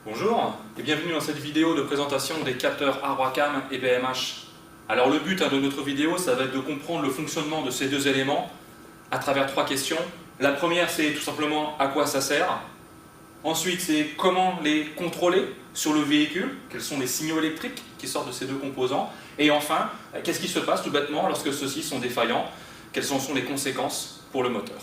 Bonjour et bienvenue dans cette vidéo de présentation des capteurs Arbacam et BMH. Alors le but de notre vidéo, ça va être de comprendre le fonctionnement de ces deux éléments à travers trois questions. La première, c'est tout simplement à quoi ça sert. Ensuite, c'est comment les contrôler sur le véhicule, quels sont les signaux électriques qui sortent de ces deux composants. Et enfin, qu'est-ce qui se passe tout bêtement lorsque ceux-ci sont défaillants, quelles en sont les conséquences pour le moteur.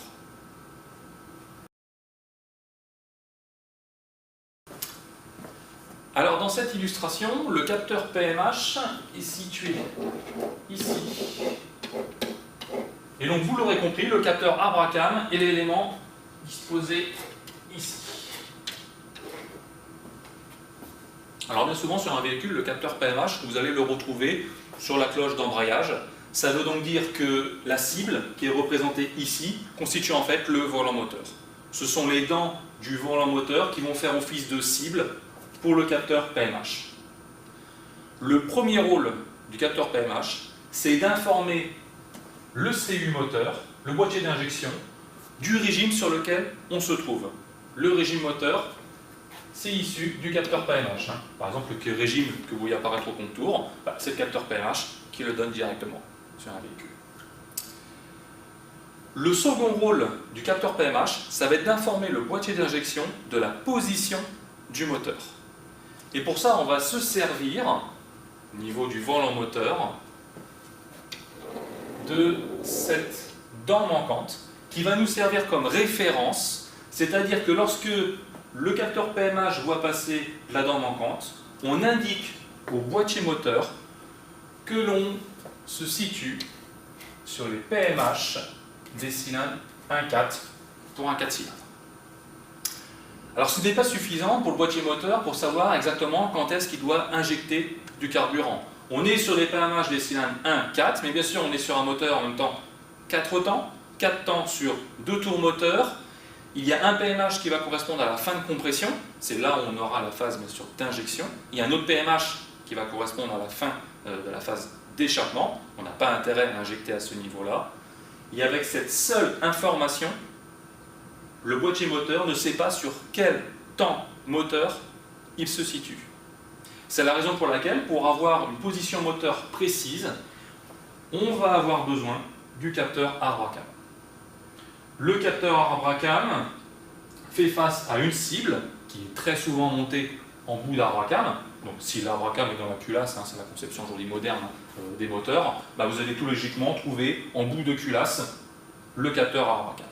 Alors dans cette illustration, le capteur PMH est situé ici. Et donc vous l'aurez compris, le capteur Arbacam est l'élément disposé ici. Alors bien souvent sur un véhicule, le capteur PMH, vous allez le retrouver sur la cloche d'embrayage. Ça veut donc dire que la cible qui est représentée ici constitue en fait le volant moteur. Ce sont les dents du volant moteur qui vont faire office de cible pour le capteur PMH. Le premier rôle du capteur PMH, c'est d'informer le CU moteur, le boîtier d'injection, du régime sur lequel on se trouve. Le régime moteur, c'est issu du capteur PMH. Par exemple, le régime que vous voyez apparaître au contour, c'est le capteur PMH qui le donne directement sur un véhicule. Le second rôle du capteur PMH, ça va être d'informer le boîtier d'injection de la position du moteur. Et pour ça, on va se servir, au niveau du volant moteur, de cette dent manquante qui va nous servir comme référence, c'est-à-dire que lorsque le capteur PMH voit passer la dent manquante, on indique au boîtier moteur que l'on se situe sur les PMH des cylindres 1.4 pour un 4 cylindres. Alors ce n'est pas suffisant pour le boîtier moteur pour savoir exactement quand est-ce qu'il doit injecter du carburant. On est sur les PMH des cylindres 1.4, mais bien sûr on est sur un moteur en même temps 4 temps, 4 temps sur 2 tours moteur. Il y a un PMH qui va correspondre à la fin de compression, c'est là où on aura la phase bien sûr d'injection. Il y a un autre PMH qui va correspondre à la fin de la phase d'échappement. On n'a pas intérêt à injecter à ce niveau-là. Et avec cette seule information, le boîtier moteur ne sait pas sur quel temps moteur il se situe. C'est la raison pour laquelle, pour avoir une position moteur précise, on va avoir besoin du capteur Arbacam. Le capteur Arbacam fait face à une cible qui est très souvent montée en bout d'Arbacam. Donc si l'Arbacam est dans la culasse, c'est la conception aujourd'hui moderne des moteurs, vous allez tout logiquement trouver en bout de culasse le capteur Arbacam.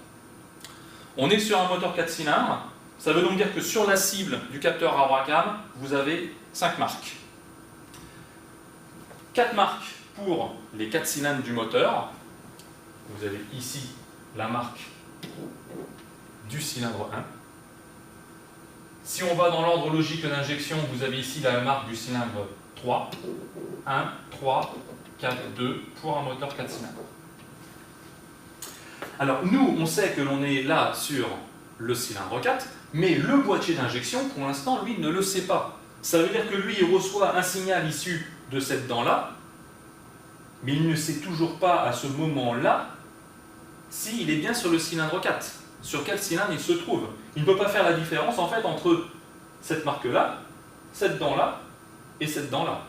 On est sur un moteur 4 cylindres, ça veut donc dire que sur la cible du capteur Arbacam, vous avez 5 marques. 4 marques pour les 4 cylindres du moteur. Vous avez ici la marque du cylindre 1. Si on va dans l'ordre logique d'injection, vous avez ici la marque du cylindre 3. 1, 3, 4, 2 pour un moteur 4 cylindres. Alors nous, on sait que l'on est là sur le cylindre 4, mais le boîtier d'injection, pour l'instant, lui, ne le sait pas. Ça veut dire que lui, il reçoit un signal issu de cette dent-là, mais il ne sait toujours pas à ce moment-là s'il est bien sur le cylindre 4, sur quel cylindre il se trouve. Il ne peut pas faire la différence en fait entre cette marque-là, cette dent-là et cette dent-là.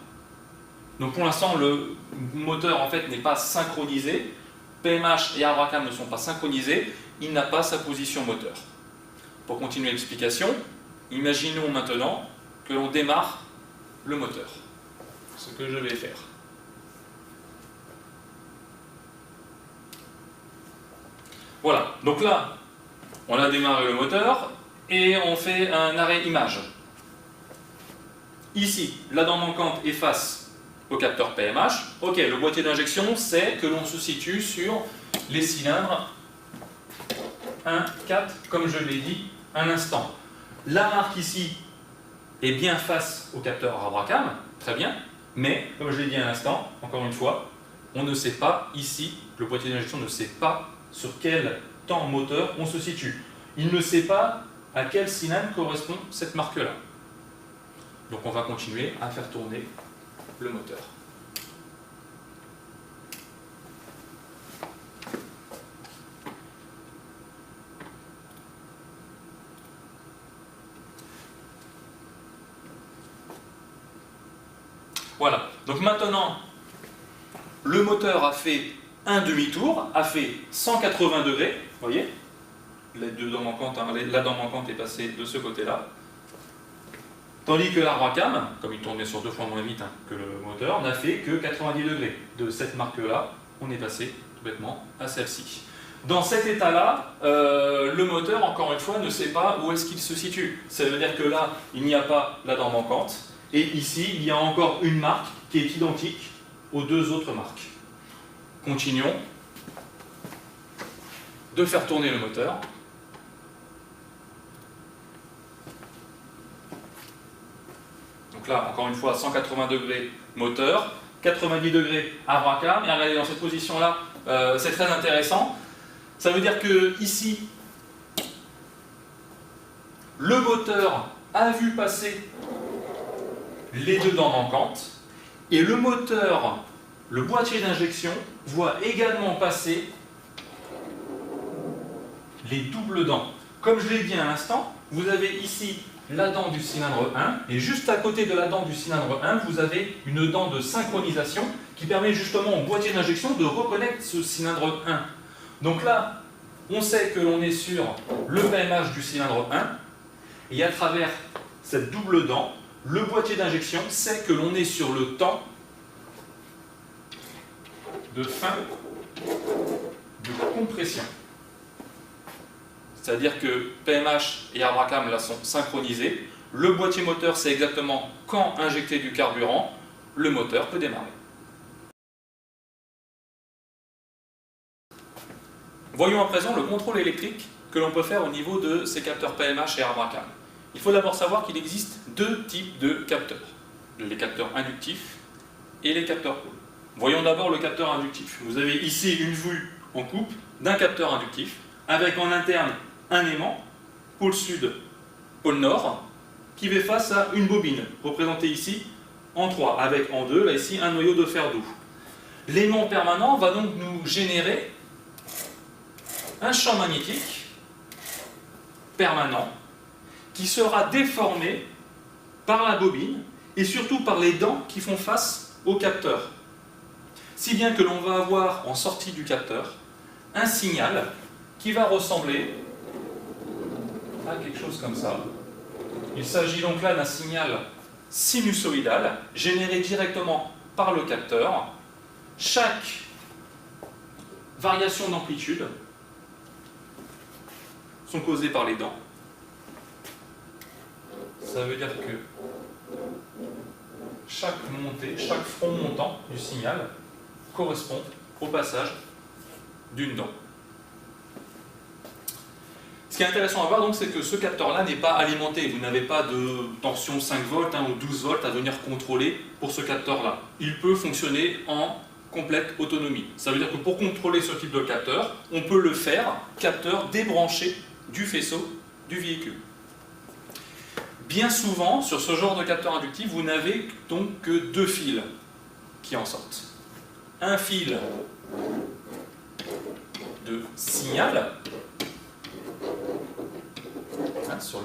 Donc pour l'instant, le moteur en fait n'est pas synchronisé. PMH et Arbacam ne sont pas synchronisés, il n'a pas sa position moteur. Pour continuer l'explication, imaginons maintenant que l'on démarre le moteur. Ce que je vais faire. Voilà, donc là, on a démarré le moteur et on fait un arrêt image. Ici, la dent manquante est face au capteur PMH. Ok, le boîtier d'injection sait que l'on se situe sur les cylindres 1, 4, comme je l'ai dit un instant. La marque ici est bien face au capteur Arbacam, très bien, mais comme je l'ai dit un instant, encore une fois, on ne sait pas ici, le boîtier d'injection ne sait pas sur quel temps moteur on se situe. Il ne sait pas à quel cylindre correspond cette marque-là. Donc on va continuer à faire tourner le moteur. Voilà. Donc maintenant, le moteur a fait un demi-tour, a fait 180 degrés, vous voyez, les deux dents manquantes, hein, la dent manquante est passée de ce côté-là. Tandis que l'arbre à cam, comme il tournait sur 2 fois moins vite que le moteur, n'a fait que 90 degrés. De cette marque-là, on est passé tout bêtement à celle-ci. Dans cet état-là, le moteur, encore une fois, ne sait pas où est-ce qu'il se situe. Ça veut dire que là, il n'y a pas la dent manquante, et ici, il y a encore une marque qui est identique aux deux autres marques. Continuons de faire tourner le moteur. Donc là, encore une fois, 180 degrés moteur, 90 degrés arbre à cam, et regardez dans cette position-là, c'est très intéressant. Ça veut dire que ici, le moteur a vu passer les deux dents manquantes, et le moteur, le boîtier d'injection, voit également passer les doubles dents. Comme je l'ai dit à l'instant, vous avez ici la dent du cylindre 1, et juste à côté de la dent du cylindre 1, vous avez une dent de synchronisation qui permet justement au boîtier d'injection de reconnaître ce cylindre 1. Donc là, on sait que l'on est sur le PMH du cylindre 1, et à travers cette double dent, le boîtier d'injection sait que l'on est sur le temps de fin de compression. C'est-à-dire que PMH et arbre à cam là sont synchronisés. Le boîtier moteur sait exactement quand injecter du carburant. Le moteur peut démarrer. Voyons à présent le contrôle électrique que l'on peut faire au niveau de ces capteurs PMH et arbre à cam. Il faut d'abord savoir qu'il existe deux types de capteurs. Les capteurs inductifs et les capteurs pôle. Voyons d'abord le capteur inductif. Vous avez ici une vue en coupe d'un capteur inductif avec en interne un aimant, pôle sud, pôle nord, qui fait face à une bobine, représentée ici en 3, avec en 2, là ici, un noyau de fer doux. L'aimant permanent va donc nous générer un champ magnétique permanent qui sera déformé par la bobine et surtout par les dents qui font face au capteur. Si bien que l'on va avoir en sortie du capteur un signal qui va ressembler à quelque chose comme ça. Il s'agit donc là d'un signal sinusoïdal généré directement par le capteur. Chaque variation d'amplitude sont causées par les dents. Ça veut dire que chaque montée, chaque front montant du signal correspond au passage d'une dent. Ce qui est intéressant à voir, donc, c'est que ce capteur-là n'est pas alimenté. Vous n'avez pas de tension 5 volts ou 12 volts à venir contrôler pour ce capteur-là. Il peut fonctionner en complète autonomie. Ça veut dire que pour contrôler ce type de capteur, on peut le faire capteur débranché du faisceau du véhicule. Bien souvent, sur ce genre de capteur inductif, vous n'avez donc que deux fils qui en sortent. Un fil de signal,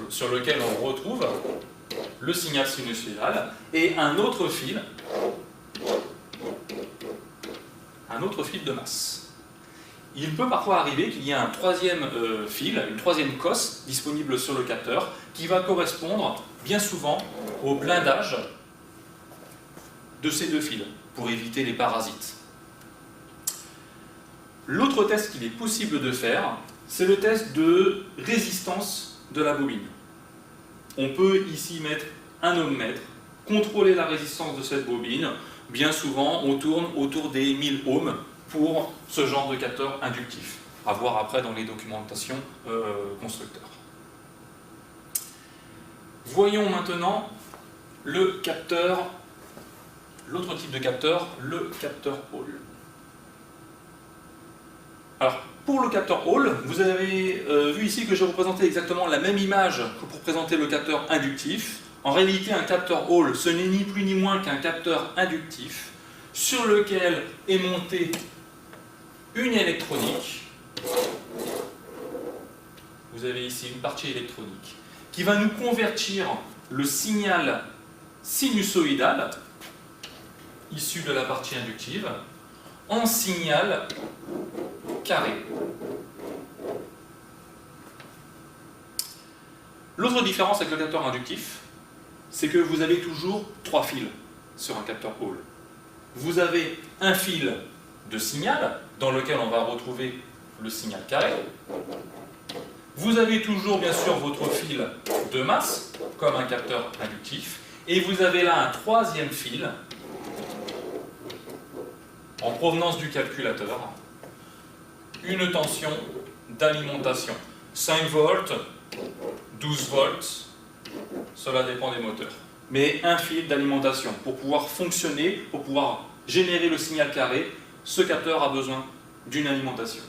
sur lequel on retrouve le signal sinusoïdal, et un autre fil de masse. Il peut parfois arriver qu'il y ait un troisième fil, une troisième cosse disponible sur le capteur, qui va correspondre bien souvent au blindage de ces deux fils, pour éviter les parasites. L'autre test qu'il est possible de faire, c'est le test de résistance de la bobine. On peut ici mettre un ohmmètre, contrôler la résistance de cette bobine. Bien souvent, on tourne autour des 1000 ohms pour ce genre de capteur inductif. À voir après dans les documentations constructeurs. Voyons maintenant le capteur, l'autre type de capteur, le capteur Hall. Alors, pour le capteur Hall, vous avez vu ici que j'ai représenté exactement la même image que pour présenter le capteur inductif. En réalité, un capteur Hall, ce n'est ni plus ni moins qu'un capteur inductif sur lequel est montée une électronique. Vous avez ici une partie électronique qui va nous convertir le signal sinusoïdal issu de la partie inductive en signal carré. L'autre différence avec le capteur inductif, c'est que vous avez toujours 3 fils sur un capteur Hall. Vous avez un fil de signal dans lequel on va retrouver le signal carré. Vous avez toujours bien sûr votre fil de masse comme un capteur inductif et vous avez là un 3e fil en provenance du calculateur, une tension d'alimentation 5 volts, 12 volts, cela dépend des moteurs. Mais un fil d'alimentation pour pouvoir fonctionner, pour pouvoir générer le signal carré, ce capteur a besoin d'une alimentation.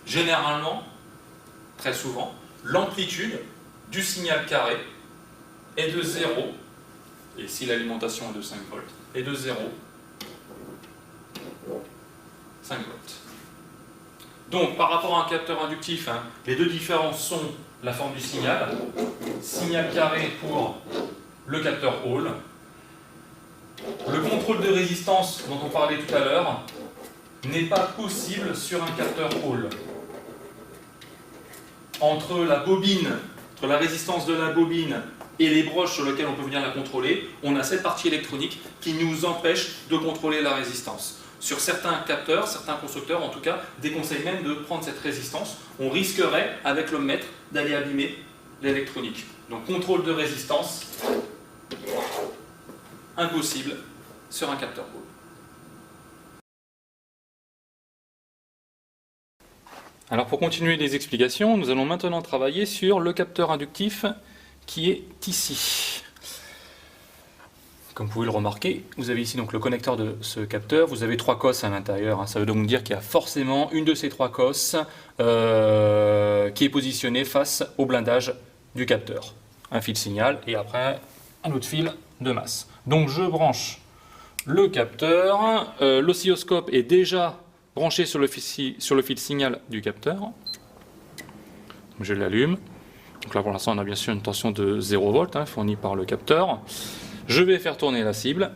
Généralement, très souvent, l'amplitude du signal carré est de 0, et si l'alimentation est de 5 volts, est de 0, 5 volts. Donc, par rapport à un capteur inductif, les deux différences sont la forme du signal, signal carré pour le capteur Hall, le contrôle de résistance dont on parlait tout à l'heure n'est pas possible sur un capteur Hall. Entre la bobine, entre la résistance de la bobine et les broches sur lesquelles on peut venir la contrôler, on a cette partie électronique qui nous empêche de contrôler la résistance. Sur certains capteurs, certains constructeurs en tout cas, déconseillent même de prendre cette résistance. On risquerait, avec l'ohmmètre, d'aller abîmer l'électronique. Donc contrôle de résistance, impossible sur un capteur Hall. Alors pour continuer les explications, nous allons maintenant travailler sur le capteur inductif qui est ici. Comme vous pouvez le remarquer, vous avez ici donc le connecteur de ce capteur, vous avez 3 cosses à l'intérieur, ça veut donc dire qu'il y a forcément une de ces 3 cosses qui est positionnée face au blindage du capteur. Un fil signal et après un autre fil de masse. Donc je branche le capteur, l'oscilloscope est déjà branché sur le fil signal du capteur. Donc je l'allume. Donc là pour l'instant on a bien sûr une tension de 0 volts fournie par le capteur. Je vais faire tourner la cible.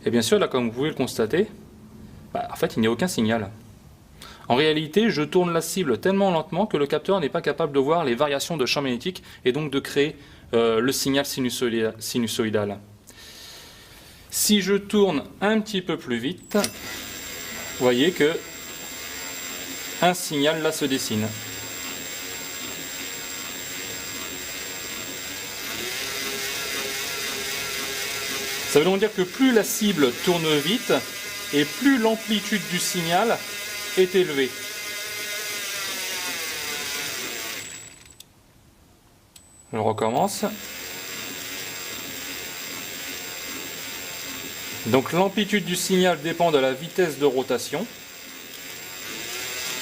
Et bien sûr là comme vous pouvez le constater, en fait il n'y a aucun signal. En réalité je tourne la cible tellement lentement que le capteur n'est pas capable de voir les variations de champ magnétique et donc de créer le signal sinusoïdal. Si je tourne un petit peu plus vite, vous voyez que un signal là se dessine. Ça veut donc dire que plus la cible tourne vite et plus l'amplitude du signal est élevée. Je recommence. Donc l'amplitude du signal dépend de la vitesse de rotation.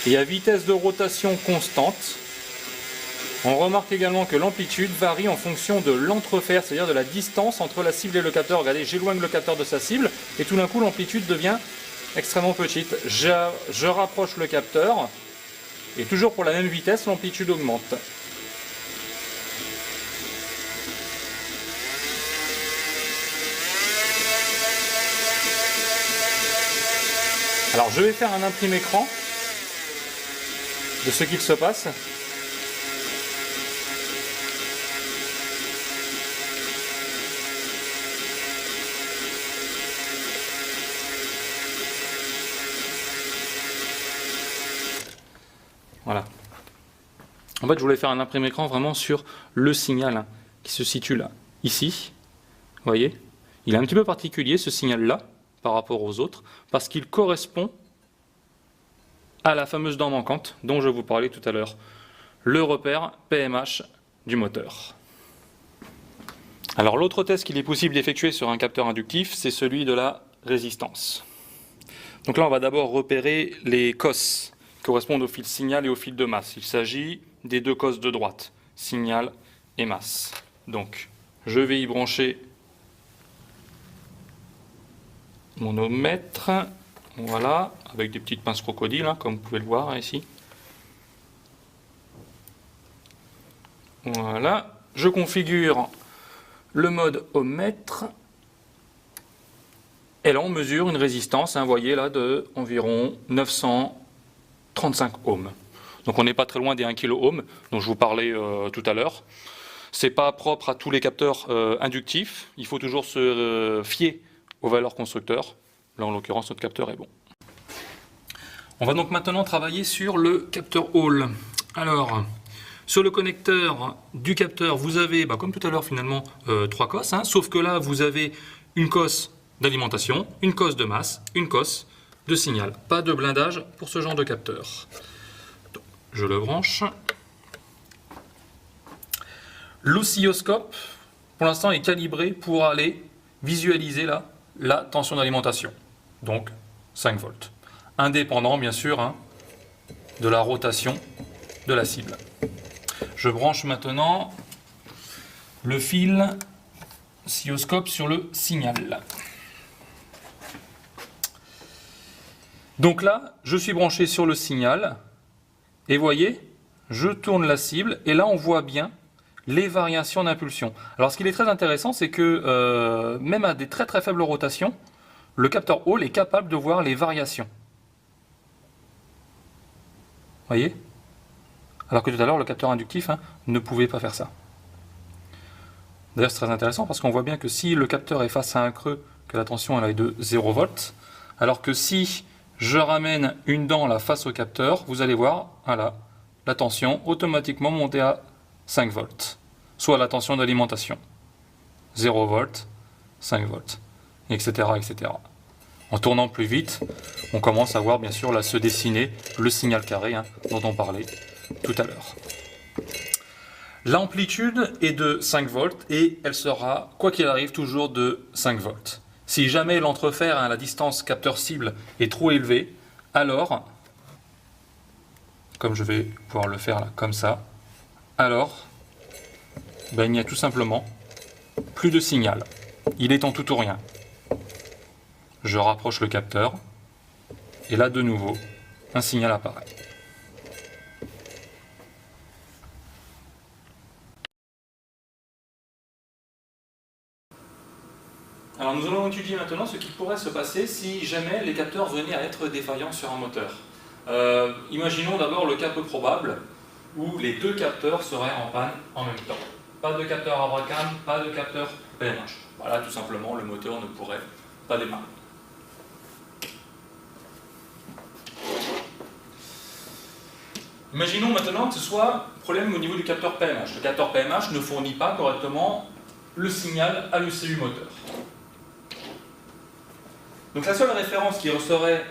Et à vitesse de rotation constante, on remarque également que l'amplitude varie en fonction de l'entrefer, c'est-à-dire de la distance entre la cible et le capteur. Regardez, j'éloigne le capteur de sa cible et tout d'un coup l'amplitude devient extrêmement petite. Je rapproche le capteur et toujours pour la même vitesse, l'amplitude augmente. Alors je vais faire un imprimé-écran de ce qu'il se passe. Voilà. En fait, je voulais faire un imprimé-écran vraiment sur le signal qui se situe là, ici. Vous voyez, il est un petit peu particulier ce signal-là par rapport aux autres parce qu'il correspond à la fameuse dent manquante dont je vous parlais tout à l'heure, le repère PMH du moteur. Alors l'autre test qu'il est possible d'effectuer sur un capteur inductif, c'est celui de la résistance. Donc là, on va d'abord repérer les cosses qui correspondent au fil signal et au fil de masse. Il s'agit des 2 cosses de droite, signal et masse. Donc, je vais y brancher mon ohmmètre, voilà, avec des petites pinces crocodiles, comme vous pouvez le voir ici. Voilà, je configure le mode ohmmètre. Et là, on mesure une résistance, vous voyez là, de environ 935 ohms. Donc on n'est pas très loin des 1 kOhm dont je vous parlais tout à l'heure. Ce n'est pas propre à tous les capteurs inductifs. Il faut toujours se fier aux valeurs constructeurs. Là, en l'occurrence, notre capteur est bon. On va donc maintenant travailler sur le capteur Hall. Alors, sur le connecteur du capteur, vous avez, comme tout à l'heure finalement, 3 cosses, sauf que là, vous avez une cosse d'alimentation, une cosse de masse, une cosse de signal. Pas de blindage pour ce genre de capteur. Donc, je le branche. L'oscilloscope, pour l'instant, est calibré pour aller visualiser la tension d'alimentation. Donc, 5 volts. Indépendant, bien sûr, de la rotation de la cible. Je branche maintenant le fil oscilloscope sur le signal. Donc là, je suis branché sur le signal et voyez, je tourne la cible et là on voit bien les variations d'impulsion. Alors ce qui est très intéressant, c'est que même à des très très faibles rotations, le capteur Hall est capable de voir les variations. Voyez? Alors que tout à l'heure, le capteur inductif ne pouvait pas faire ça. D'ailleurs, c'est très intéressant parce qu'on voit bien que si le capteur est face à un creux, que la tension elle est de 0 volts, alors que si je ramène une dent là face au capteur, vous allez voir, voilà, la tension automatiquement montée à 5 volts, soit la tension d'alimentation. 0 volts, 5 volts, etc., etc. En tournant plus vite, on commence à voir bien sûr là se dessiner le signal carré dont on parlait tout à l'heure. L'amplitude est de 5 volts et elle sera, quoi qu'il arrive, toujours de 5 volts. Si jamais l'entrefer, la distance capteur-cible est trop élevée, alors, comme je vais pouvoir le faire là, comme ça, alors, il n'y a tout simplement plus de signal. Il est en tout ou rien. Je rapproche le capteur, et là de nouveau, un signal apparaît. Alors nous allons étudier maintenant ce qui pourrait se passer si jamais les capteurs venaient à être défaillants sur un moteur. Imaginons d'abord le cas peu probable où les deux capteurs seraient en panne en même temps. Pas de capteur Abracam, pas de capteur PMH. Voilà, tout simplement, le moteur ne pourrait pas démarrer. Imaginons maintenant que ce soit problème au niveau du capteur PMH. Le capteur PMH ne fournit pas correctement le signal à l'ECU moteur. Donc la seule référence qui resterait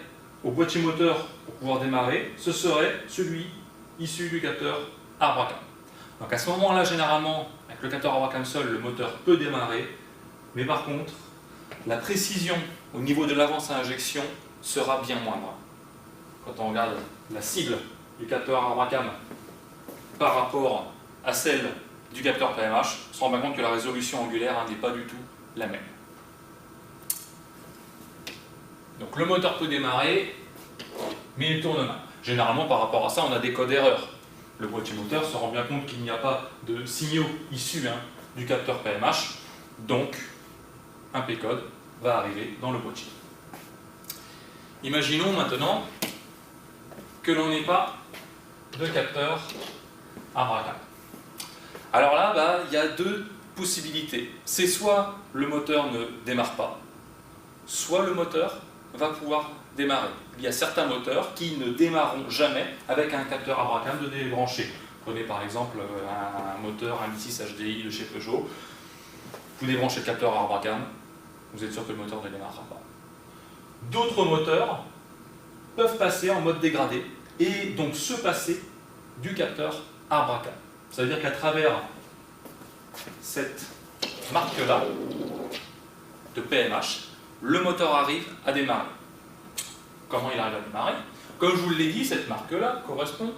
au boîtier moteur pour pouvoir démarrer, ce serait celui issu du capteur Abracam. Donc à ce moment-là, généralement, avec le capteur Abracam seul, le moteur peut démarrer, mais par contre, la précision au niveau de l'avance à injection sera bien moindre. Quand on regarde la cible du capteur Abracam par rapport à celle du capteur PMH, on se rend bien compte que la résolution angulaire n'est pas du tout la même. Donc le moteur peut démarrer, mais il tourne mal. Généralement, par rapport à ça, on a des codes d'erreur. Le boîtier moteur se rend bien compte qu'il n'y a pas de signaux issus du capteur PMH, donc un P-code va arriver dans le boîtier. Imaginons maintenant que l'on n'ait pas de capteur Abracam. Alors là, il y a deux possibilités. C'est soit le moteur ne démarre pas, soit le moteur va pouvoir démarrer. Il y a certains moteurs qui ne démarreront jamais avec un capteur Abracam de débranché. Prenez par exemple un moteur, un i6 HDI de chez Peugeot. Vous débranchez le capteur Abracam, vous êtes sûr que le moteur ne démarrera pas. D'autres moteurs peuvent passer en mode dégradé et donc se passer du capteur Abracam. Ça veut dire qu'à travers cette marque-là de PMH, le moteur arrive à démarrer. Comment il arrive à démarrer? Comme je vous l'ai dit, cette marque-là correspond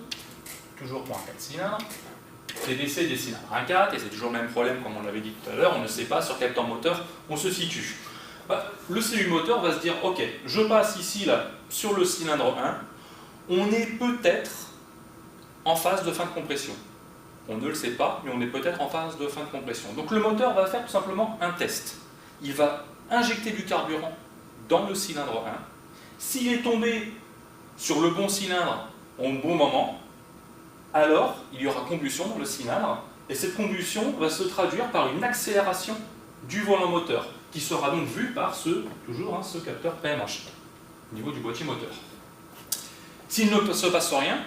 toujours pour un 4 cylindres. TDC des cylindres 1.4, et c'est toujours le même problème comme on l'avait dit tout à l'heure, on ne sait pas sur quel temps moteur on se situe. Le CU moteur va se dire, ok, je passe ici là, sur le cylindre 1, on est peut-être en phase de fin de compression. On ne le sait pas, mais on est peut-être en phase de fin de compression. Donc le moteur va faire tout simplement un test. Il va injecter du carburant dans le cylindre 1. S'il est tombé sur le bon cylindre au bon moment, alors il y aura combustion dans le cylindre, et cette combustion va se traduire par une accélération du volant moteur, qui sera donc vue par ce capteur PMH, au niveau du boîtier moteur. S'il ne se passe rien,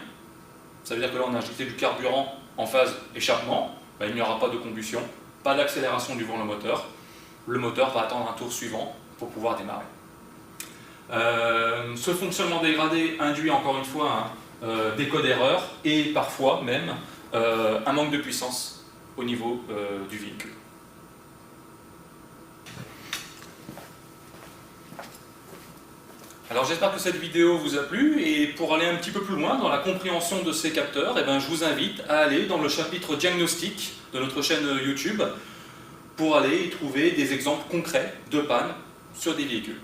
ça veut dire que là on a injecté du carburant en phase échappement, ben, il n'y aura pas de combustion, pas d'accélération du volant moteur. Le moteur va attendre un tour suivant pour pouvoir démarrer. Ce fonctionnement dégradé induit encore une fois des codes d'erreur et parfois même un manque de puissance au niveau du véhicule. Alors j'espère que cette vidéo vous a plu, et pour aller un petit peu plus loin dans la compréhension de ces capteurs, eh ben, je vous invite à aller dans le chapitre diagnostic de notre chaîne YouTube pour aller y trouver des exemples concrets de panne sur des véhicules.